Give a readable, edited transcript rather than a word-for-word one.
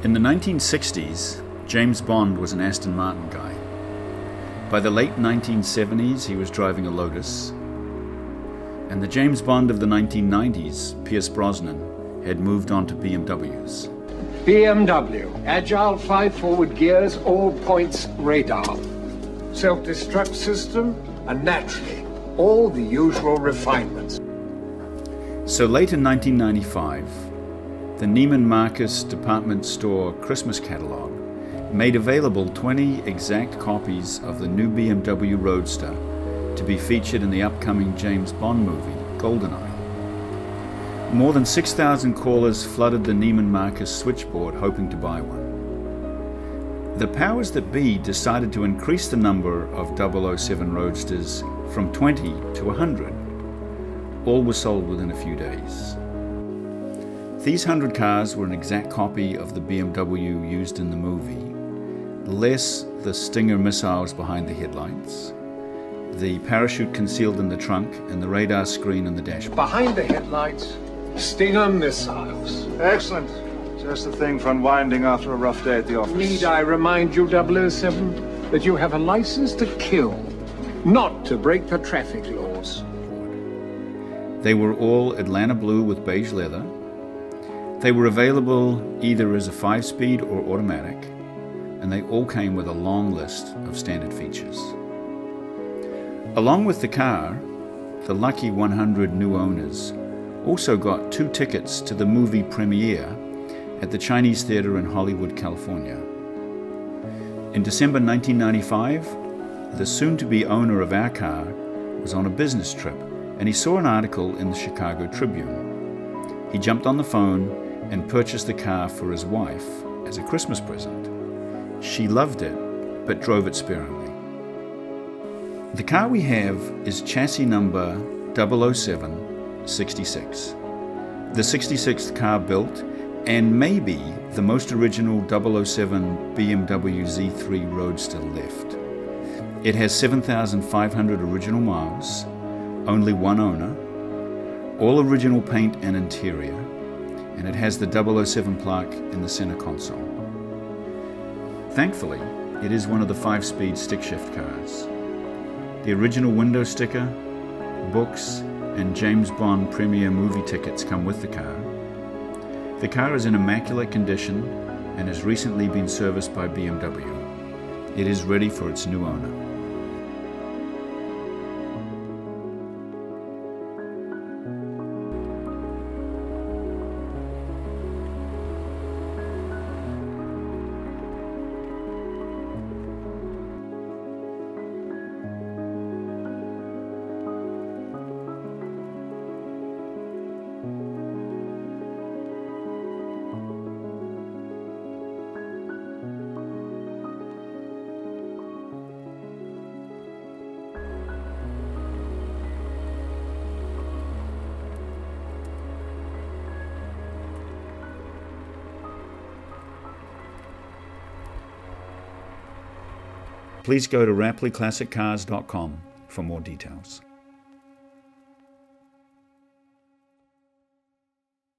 In the 1960s, James Bond was an Aston Martin guy. By the late 1970s, he was driving a Lotus. And the James Bond of the 1990s, Pierce Brosnan, had moved on to BMWs. BMW, agile 5 forward gears, all points radar. Self-destruct system, and naturally, all the usual refinements. So late in 1995, the Neiman Marcus department store Christmas catalog made available 20 exact copies of the new BMW Roadster to be featured in the upcoming James Bond movie, GoldenEye. More than 6,000 callers flooded the Neiman Marcus switchboard hoping to buy one. The powers that be decided to increase the number of 007 Roadsters from 20 to 100. All were sold within a few days. These 100 cars were an exact copy of the BMW used in the movie, less the Stinger missiles behind the headlights, the parachute concealed in the trunk, and the radar screen on the dashboard. Behind the headlights, Stinger missiles. Excellent. Just the thing for unwinding after a rough day at the office. Need I remind you, 007, that you have a license to kill, not to break the traffic laws. They were all Atlanta blue with beige leather. They were available either as a 5-speed or automatic, and they all came with a long list of standard features. Along with the car, the lucky 100 new owners also got 2 tickets to the movie premiere at the Chinese Theater in Hollywood, California. In December 1995, the soon-to-be owner of our car was on a business trip, and he saw an article in the Chicago Tribune. He jumped on the phone and purchased the car for his wife as a Christmas present. She loved it, but drove it sparingly. The car we have is chassis number 00766, the 66th car built, and maybe the most original 007 BMW Z3 Roadster left. It has 7,500 original miles, only one owner, all original paint and interior, and it has the 007 plaque in the center console. Thankfully, it is one of the 5-speed stick-shift cars. The original window sticker, books, and James Bond premiere movie tickets come with the car. The car is in immaculate condition and has recently been serviced by BMW. It is ready for its new owner. Please go to rapleyclassiccars.com for more details.